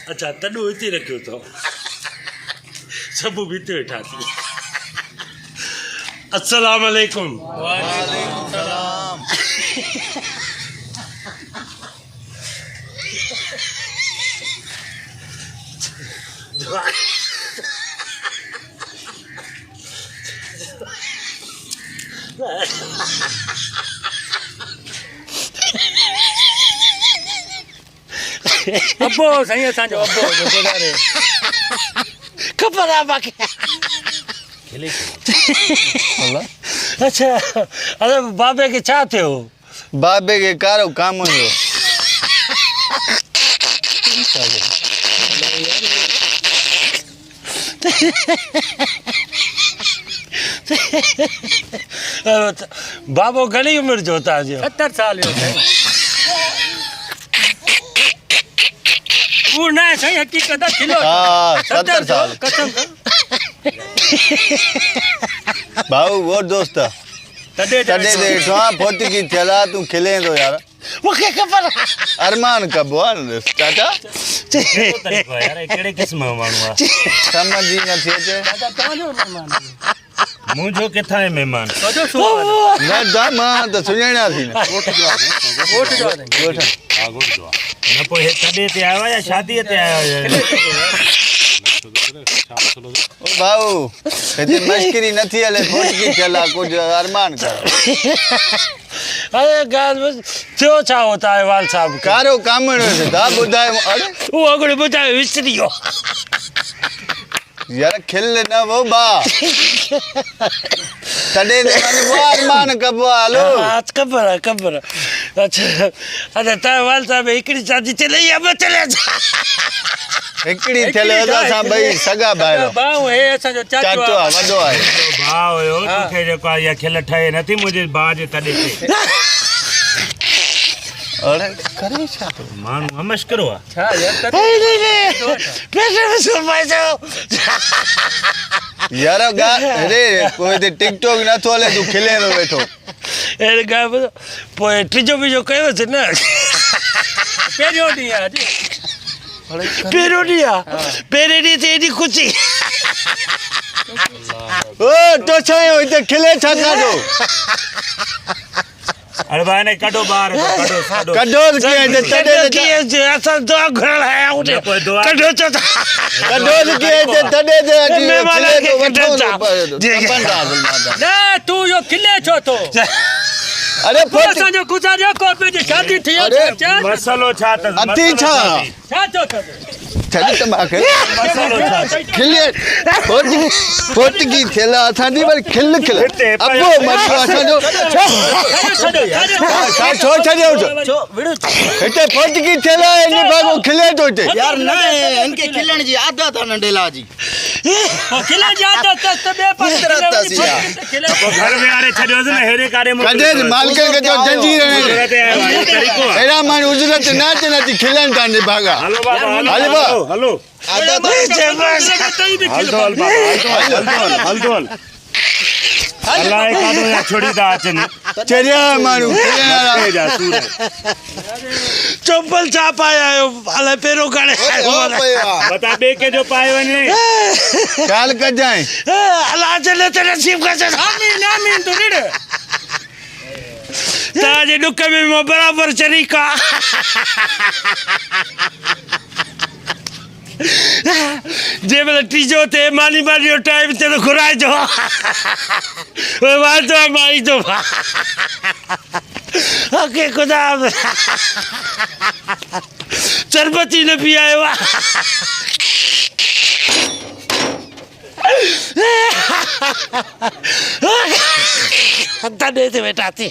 अच्छा तॾो हिते रखियो अथव सभु हिते वेठा थी अस्सलाम वालेकुम वालेकुम सलाम अब्बो सही असांजो अब्बो जो गुज़ारे ख़बर आहे मूंखे अच्छा अरे बाबे खे छा थियो बाबे के कारो काम हुयो बाबो घणी उमिरि जो तव्हांजो 70 साल जो वो ना सही हकीकत खिलो हाँ 70 साल कसम भाऊ वो दोस्त तडे तॾहिं ॾेठो आहे फोटी की थियल आहे तूं खिले थो यार मूंखे ख़बर आहे अरमान कबो आहे न चाचा यार कहिड़े क़िस्म जो माण्हू आहे समझ ई नथी अचे मुंहिंजो किथां आहे महिमान न दा मां त सुञाणासीं न न पोइ हे तॾे ते आयो आहे या शादीअ ते आयो आहे ओ भाऊ हिते मश्करी नथी हले फोटकी थियल आहे कुझु अरमान कर अरे ॻाल्हि बसि थियो छा होता अहवाल साहब कारो कामण दा ॿुधायो अरे उहो अॻिते ॿुधायो विसरी वियो यार खिल न वो बा तॾहिं त माने वो अरमान कबो आहे हलो ख़बर आहे अच्छा तव्हां अहवाल साहब हिकिड़ी शादी चले या ॿ चले हिकिड़ी थियल असां ॿई सॻा भाइर भाउ हे असांजो चाचो आहे वॾो आहे भाउ हुयो तोखे जेको आहे इहा खिल ठहे नथी मुंहिंजे भाउ जे तॾे ते अरे करे छा तो माण्हू अमश्करो आहे छा यार यार गा रे कोई ते टिकटॉक नथो हले तूं खिले थो वेठो अहिड़ी ॻाल्हि पोइ टिजो बिजो कयोसीं न पहिरियों ॾींहुं आहे अॼु पहिरियों ॾींहुं आहे पहिरें ॾींहं ते एॾी ख़ुशी ओ तो छायो हिते खिले छा काढो अरे भाई ने कढो ॿाहिरि कढो कढो कीअं हिते तॾहिं त असां दुआ घुरण आया आहियूं कढो छो था कढो कीअं हिते तॾहिं त अची महिमान खिले खे थो कढनि था। न तूं इहो खिले छो थो अरे पोइ असांजो गुज़ारियो को पंहिंजी शादी थी मसलो छा अथसि अति छा छा थियो अथव छॾ त मूंखे मसलो छा खिले फोटकी थियल आहे असांजी वरी खिल अबो मथो असांजो छो छॾियो हिते फोटकी थियल आहे इन भाॻो खिले थो हिते यार न इनके खिलण जी आदत आहे नंढेला जी खिलण जी आदत त ॿिए पासे घर में हाणे छॾियोसि न हेॾे काॾे कॾहिं मालिक खे जो जंजीर अहिड़ा माण्हू उजरत न अचनि अची खिलनि था इन भाॻा हलो बाबा हलो हलो आदत अलाए काॾो या छोड़ी था अचनि चरिया माण्हू चंपल छा पाया आहियो अलाए पहिरियों काॾे बता ॿिए कंहिंजो पाए वञे ख़्याल कजांइ अलाह जले ते नसीब कजे आमीन तूं ॾिड़ तव्हांजे ॾुक में मां बराबरि शरीक आहे जंहिंमहिल टीजो थिए मानी जो टाइम थिए त घुराइजो वांदो आहे मां ईंदो ओके ख़ुदा चरबती न पी आयो आहे तॾहिं ते वेठा थी